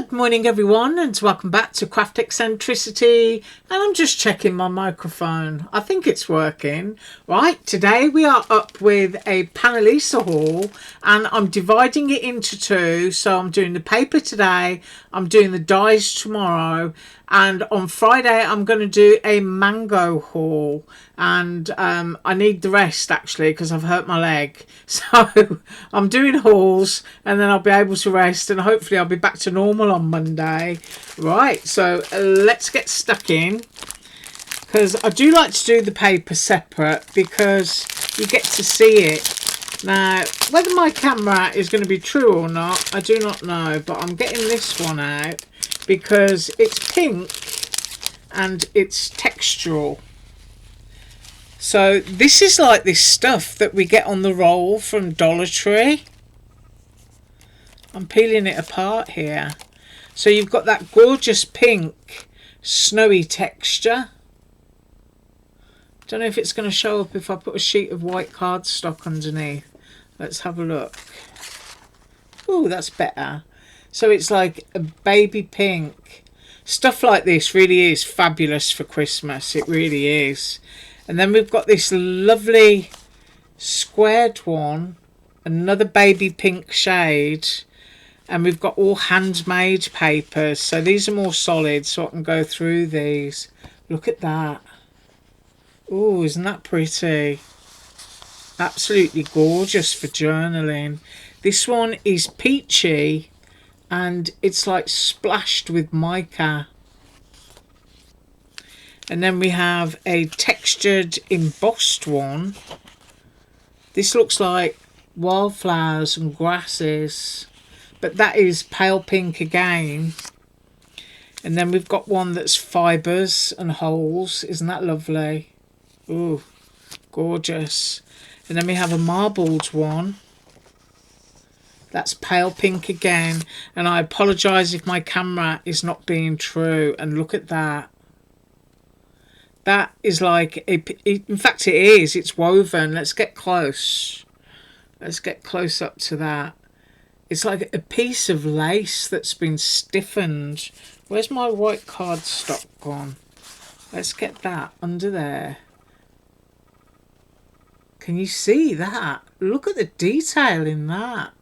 Good morning everyone, and welcome back to Craft Eccentricity. And I'm just checking my microphone. I think it's working. Right, today we are up with a Panalisa haul, and I'm dividing it into two. So I'm doing the paper today, I'm doing the dies tomorrow, and on Friday I'm going to do a mango haul. And I need the rest actually because I've hurt my leg. So I'm doing hauls and then I'll be able to rest, and hopefully I'll be back to normal on Monday. Right, so let's get stuck in, because I do like to do the paper separate because you get to see it. Now, whether my camera is going to be true or not, I do not know, but I'm getting this one out because it's pink and it's textural. So this is like this stuff that we get on the roll from Dollar Tree. I'm peeling it apart here. So you've got that gorgeous pink snowy texture. Don't know if it's going to show up if I put a sheet of white cardstock underneath. Let's have a look. Oh, that's better. So it's like a baby pink. Stuff like this really is fabulous for Christmas. It really is. And then we've got this lovely squared one, another baby pink shade, and we've got all handmade papers. So these are more solid, so I can go through these. Look at that. Oh, isn't that pretty? Absolutely gorgeous for journaling. This one is peachy and it's like splashed with mica. And then we have a textured embossed one. This looks like wildflowers and grasses, but that is pale pink again. And then we've got one that's fibres and holes. Isn't that lovely? Ooh, gorgeous. And then we have a marbled one. That's pale pink again. And I apologise if my camera is not being true. And look at that. That is like, in fact it is, it's woven. Let's get close. Let's get close up to that. It's like a piece of lace that's been stiffened. Where's my white cardstock gone? Let's get that under there. Can you see that? Look at the detail in that.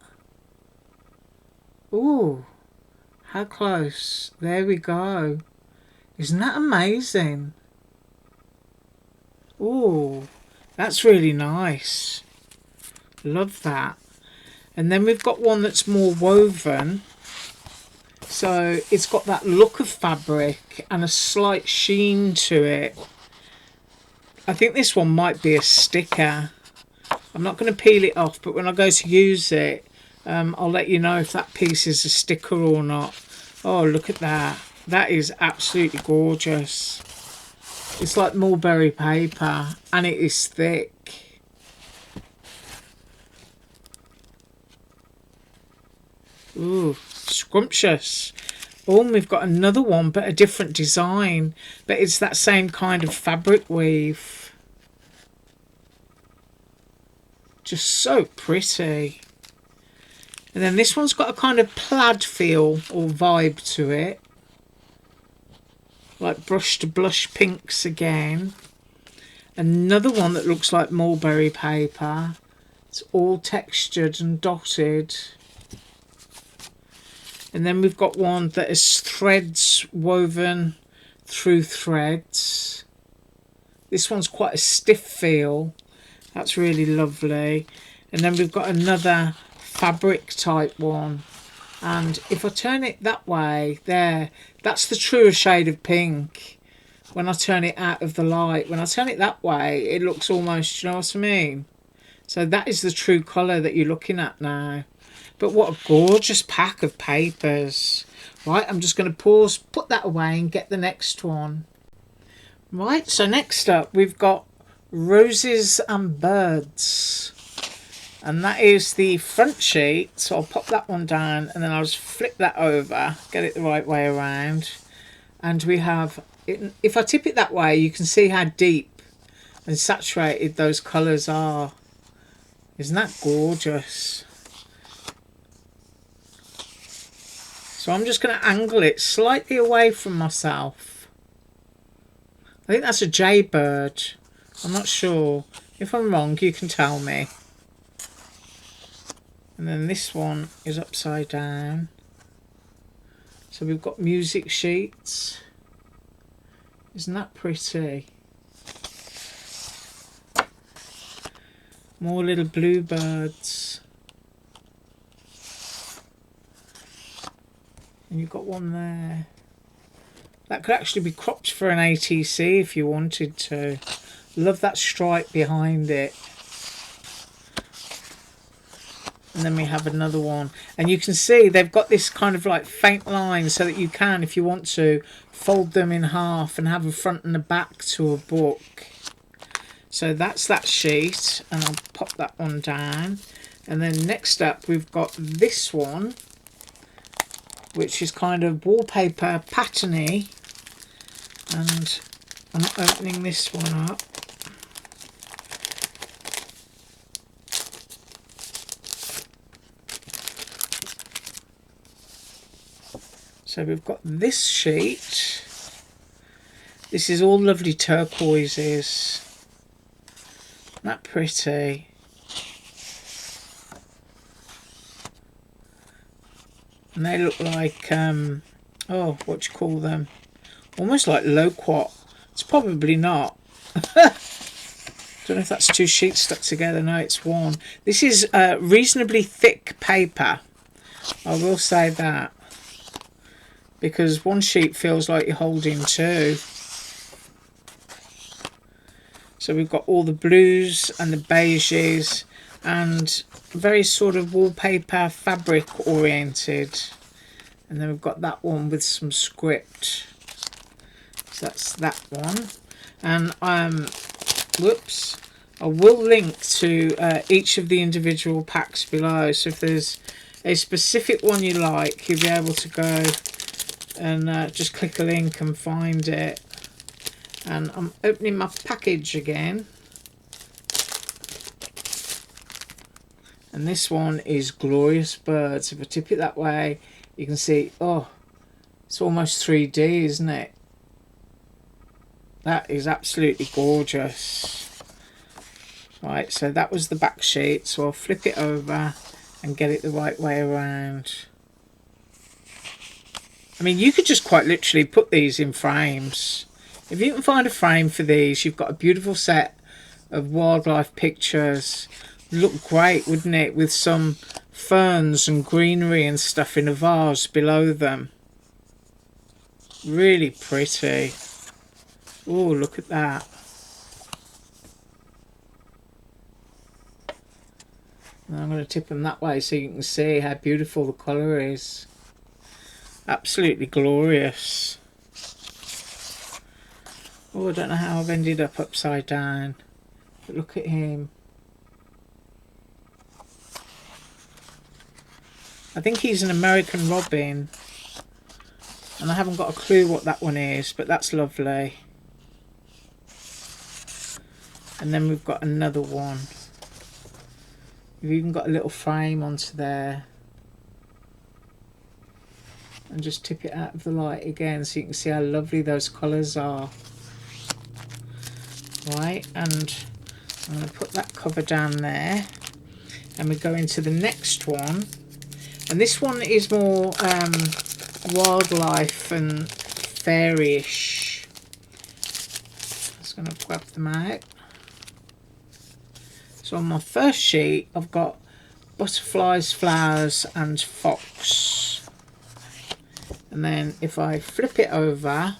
Ooh, how close. There we go. Isn't that amazing? Ooh, that's really nice. Love that. And then we've got one that's more woven. So it's got that look of fabric and a slight sheen to it. I think this one might be a sticker. I'm not going to peel it off, but when I go to use it, I'll let you know if that piece is a sticker or not. Oh, look at that. That is absolutely gorgeous. It's like mulberry paper and it is thick. Ooh, scrumptious. Oh, and we've got another one, but a different design. But it's that same kind of fabric weave. Just so pretty. And then this one's got a kind of plaid feel or vibe to it. Like brushed blush pinks again. Another one that looks like mulberry paper. It's all textured and dotted. And then we've got one that is threads woven through threads. This one's quite a stiff feel. That's really lovely. And then we've got another fabric type one. And if I turn it that way, there, that's the truer shade of pink. When I turn it out of the light, when I turn it that way, it looks almost, you know what I mean? So that is the true colour that you're looking at now. But what a gorgeous pack of papers. Right, I'm just going to pause, put that away and get the next one. Right, so next up we've got Roses and Birds. And that is the front sheet. So I'll pop that one down and then I'll just flip that over, get it the right way around. And we have, if I tip it that way, you can see how deep and saturated those colours are. Isn't that gorgeous? So I'm just going to angle it slightly away from myself. I think that's a jaybird. I'm not sure. If I'm wrong, you can tell me. And then this one is upside down. So we've got music sheets. Isn't that pretty? More little bluebirds. And you've got one there. That could actually be cropped for an ATC if you wanted to. Love that stripe behind it. And then we have another one. And you can see they've got this kind of like faint line so that you can, if you want to, fold them in half and have a front and a back to a book. So that's that sheet. And I'll pop that one down. And then next up we've got this one, which is kind of wallpaper patterny. And I'm opening this one up. So we've got this sheet. This is all lovely turquoises. Isn't that pretty? And they look like, oh, what do you call them? Almost like loquat. It's probably not. Don't know if that's two sheets stuck together. No, it's one. This is reasonably thick paper. I will say that. Because one sheet feels like you're holding two. So we've got all the blues and the beiges and very sort of wallpaper fabric oriented. And then we've got that one with some script. So that's that one. And whoops, I will link to each of the individual packs below. So if there's a specific one you like, you'll be able to go and just click a link and find it. And I'm opening my package again. And this one is Glorious Birds. If I tip it that way, you can see, oh, it's almost 3D, isn't it? That is absolutely gorgeous. Right, so that was the back sheet. So I'll flip it over and get it the right way around. I mean, you could just quite literally put these in frames. If you can find a frame for these, you've got a beautiful set of wildlife pictures. Look great, wouldn't it? With some ferns and greenery and stuff in a vase below them. Really pretty. Oh, look at that. And I'm going to tip them that way so you can see how beautiful the colour is. Absolutely glorious. Oh, I don't know how I've ended up upside down. But look at him. I think he's an American robin. And I haven't got a clue what that one is, but that's lovely. And then we've got another one. We've even got a little frame onto there. And just tip it out of the light again so you can see how lovely those colours are. Right, and I'm going to put that cover down there. And we go into the next one. And this one is more wildlife and fairyish. Just going to grab them out. So on my first sheet, I've got butterflies, flowers, and fox. And then if I flip it over,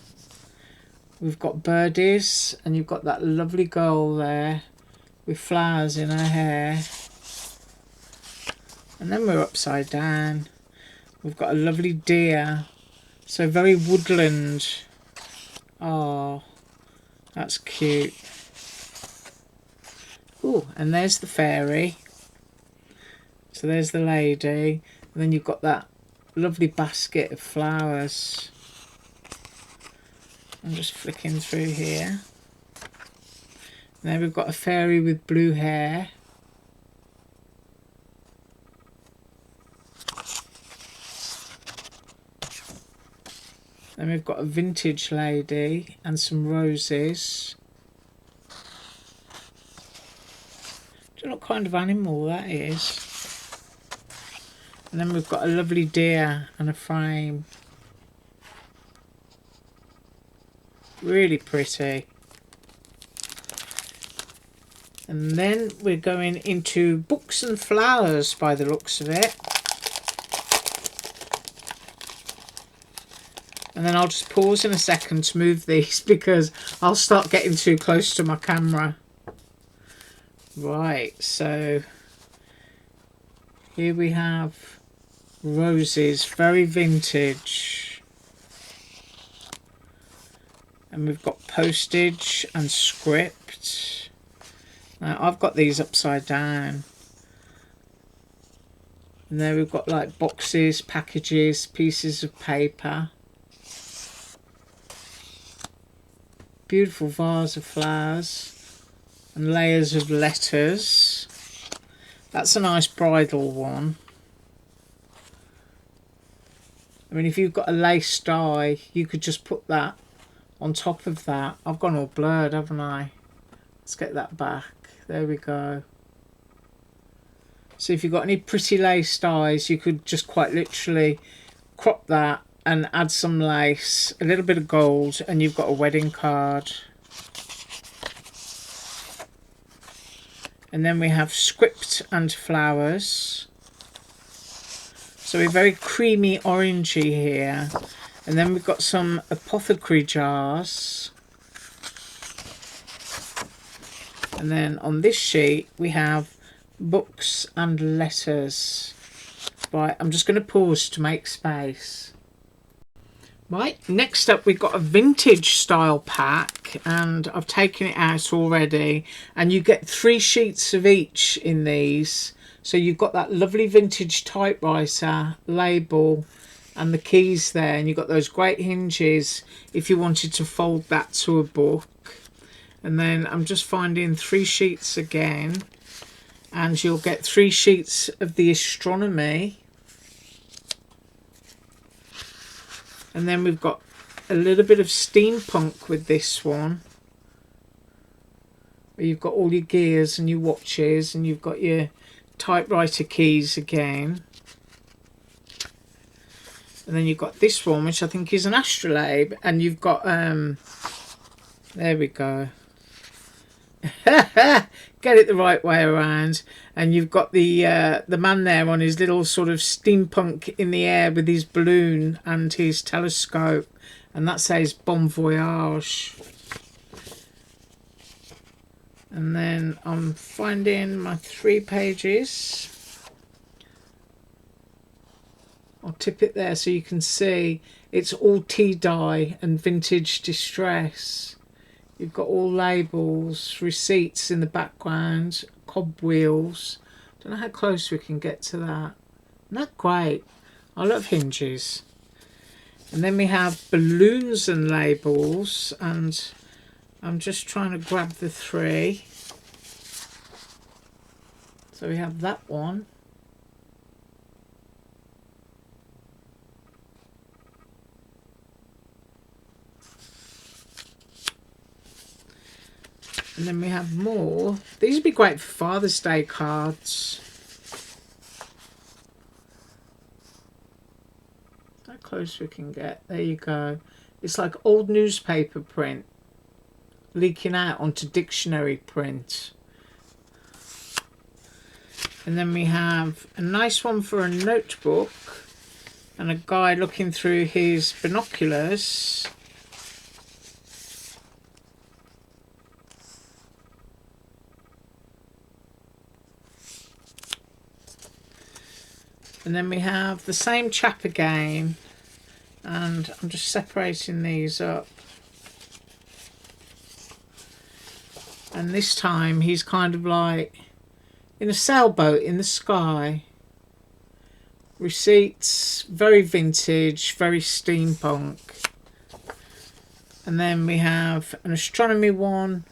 we've got birdies, and you've got that lovely girl there with flowers in her hair. And then we're upside down. We've got a lovely deer. So very woodland. Oh, that's cute. Oh, and there's the fairy. So there's the lady. And then you've got that lovely basket of flowers. I'm just flicking through here. And then we've got a fairy with blue hair. Then we've got a vintage lady and some roses. Don't know what kind of animal that is. And then we've got a lovely deer and a frame. Really pretty. And then we're going into books and flowers by the looks of it. And then I'll just pause in a second to move these because I'll start getting too close to my camera. Right, so here we have roses, very vintage. And we've got postage and script. Now I've got these upside down. And there we've got like boxes, packages, pieces of paper. Beautiful vase of flowers and layers of letters. That's a nice bridal one. I mean, if you've got a lace die, you could just put that on top of that. I've gone all blurred, haven't I? Let's get that back. There we go. So if you've got any pretty lace dies, you could just quite literally crop that and add some lace, a little bit of gold, and you've got a wedding card. And then we have script and flowers. So we're very creamy orangey here. And then we've got some apothecary jars. And then on this sheet we have books and letters. Right, I'm just going to pause to make space. Right, next up we've got a vintage style pack, and I've taken it out already, and you get 3 sheets of each in these. So you've got that lovely vintage typewriter label and the keys there, and you've got those great hinges if you wanted to fold that to a book. And then I'm just finding 3 sheets again, and you'll get 3 sheets of the astronomy. And then we've got a little bit of steampunk with this one, where you've got all your gears and your watches, and you've got your typewriter keys again. And then you've got this one, which I think is an astrolabe, and you've got there we go. Get it the right way around. And you've got the man there on his little sort of steampunk in the air with his balloon and his telescope, and that says Bon Voyage. And then I'm finding my 3 pages. I'll tip it there so you can see it's all tea dye and vintage distress. You've got all labels, receipts in the background, cobwheels. Don't know how close we can get to that. Isn't that great? I love hinges. And then we have balloons and labels, and I'm just trying to grab the 3. So we have that one. And then we have more. These would be great for Father's Day cards. How close we can get. There you go. It's like old newspaper print leaking out onto dictionary print. And then we have a nice one for a notebook, and a guy looking through his binoculars. And then we have the same chap again, and I'm just separating these up. And this time he's kind of like in a sailboat in the sky. Receipts, very vintage, very steampunk. And then we have an astronomy one,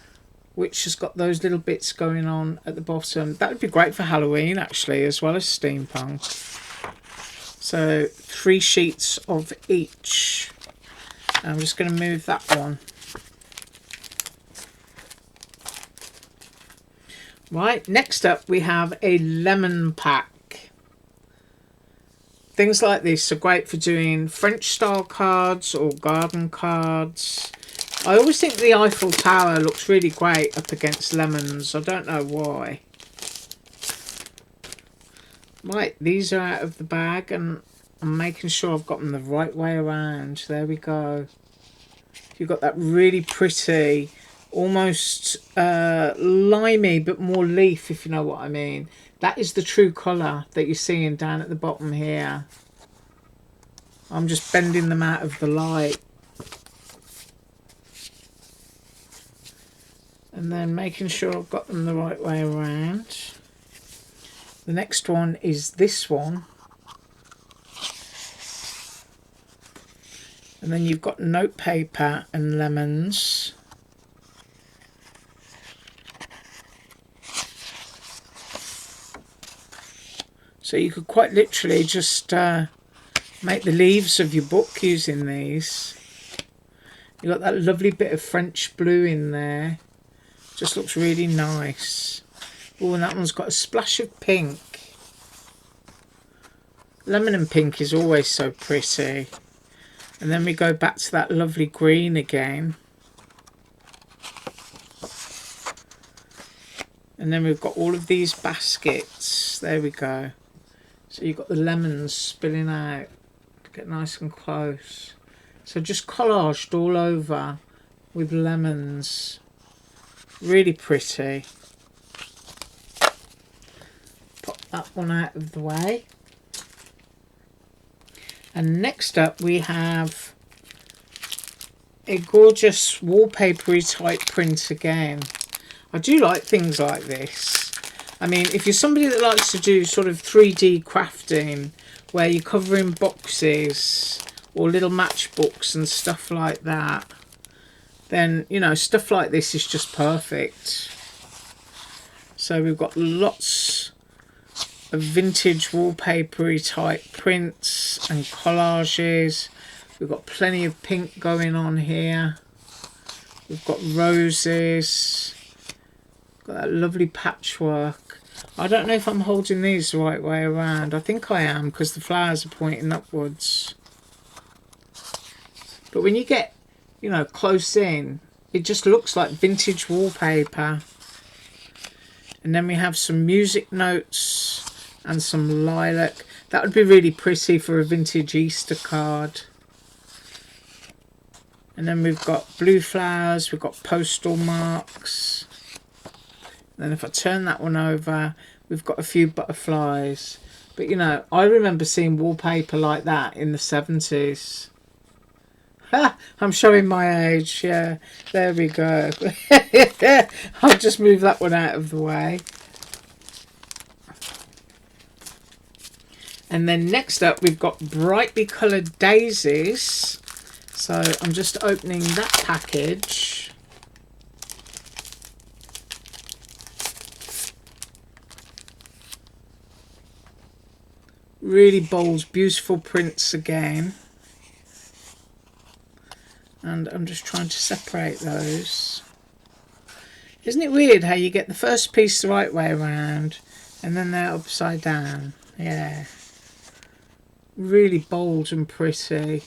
which has got those little bits going on at the bottom. That would be great for Halloween, actually, as well as steampunk. So 3 sheets of each. I'm just going to move that one. Right, next up we have a lemon pack. Things like this are great for doing French style cards or garden cards. I always think the Eiffel Tower looks really great up against lemons. I don't know why. Right, these are out of the bag and I'm making sure I've got them the right way around. There we go. You've got that really pretty, almost limey but more leaf, if you know what I mean. That is the true colour that you're seeing down at the bottom here. I'm just bending them out of the light. And then making sure I've got them the right way around. The next one is this one. And then you've got note paper and lemons. So you could quite literally just make the leaves of your book using these. You've got that lovely bit of French blue in there. Just looks really nice. Oh, and that one's got a splash of pink. Lemon and pink is always so pretty. And then we go back to that lovely green again. And then we've got all of these baskets. There we go. So you've got the lemons spilling out. Get nice and close. So just collaged all over with lemons. Really pretty. Pop that one out of the way. And next up we have a gorgeous wallpapery type print again. I do like things like this. I mean, if you're somebody that likes to do sort of 3D crafting, where you're covering boxes or little matchbooks and stuff like that, then, you know, stuff like this is just perfect. So we've got lots of vintage wallpapery type prints and collages. We've got plenty of pink going on here. We've got roses. Got that lovely patchwork. I don't know if I'm holding these the right way around. I think I am, because the flowers are pointing upwards. But when you get, you know, close in, it just looks like vintage wallpaper. And then we have some music notes and some lilac. That would be really pretty for a vintage Easter card. And then we've got blue flowers, we've got postal marks. Then if I turn that one over, we've got a few butterflies. But you know, I remember seeing wallpaper like that in the 70s. Ha! I'm showing my age, yeah. There we go. I'll just move that one out of the way. And then next up we've got brightly coloured daisies. So I'm just opening that package. Really bold, beautiful prints again. And I'm just trying to separate those. Isn't it weird how you get the first piece the right way around and then they're upside down? Yeah. Really bold and pretty.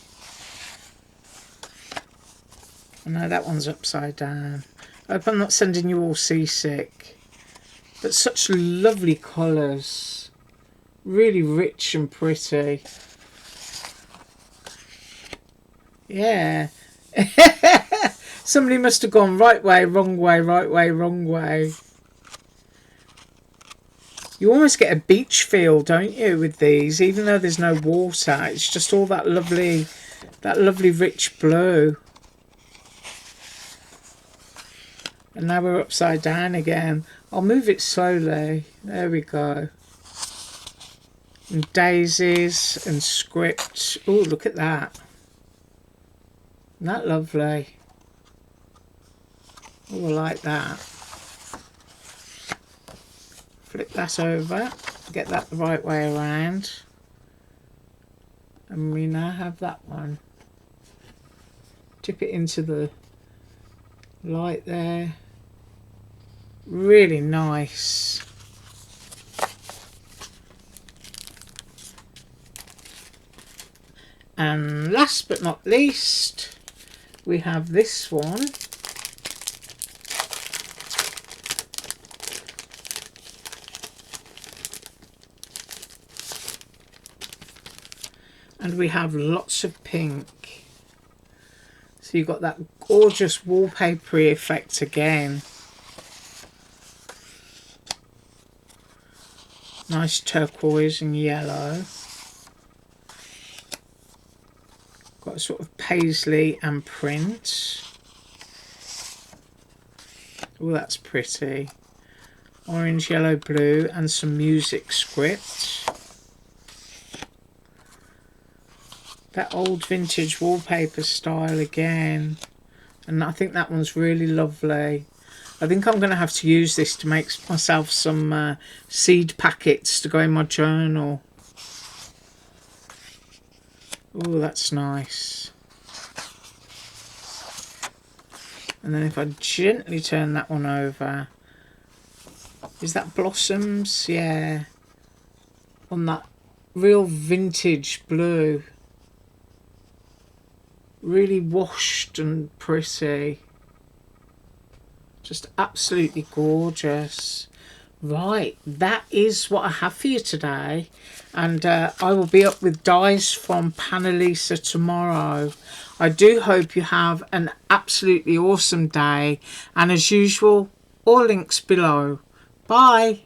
I know that one's upside down. I hope I'm not sending you all seasick. But such lovely colours. Really rich and pretty. Yeah. Somebody must have gone right way, wrong way, right way, wrong way. You almost get a beach feel, don't you, with these, even though there's no water. It's just all that lovely rich blue. And now we're upside down again. I'll move it slowly. There we go. And daisies and script. Oh, look at that. Isn't that lovely? Oh, I like that. Flip that over. Get that the right way around. And we now have that one. dip it into the light there. Really nice. And last but not least, we have this one. And we have lots of pink. So you've got that gorgeous wallpapery effect again. Nice turquoise and yellow. Got a sort of paisley and print. Oh, that's pretty. Orange, yellow, blue, and some music script. That old vintage wallpaper style again. And I think that one's really lovely. I think I'm going to have to use this to make myself some seed packets to go in my journal. Oh, that's nice. And then if I gently turn that one over, is that blossoms? Yeah. On that real vintage blue. Really washed and pretty. Just absolutely gorgeous. Right, that is what I have for you today. And I will be up with dies from Panalisa tomorrow. I do hope you have an absolutely awesome day. And as usual, all links below. Bye.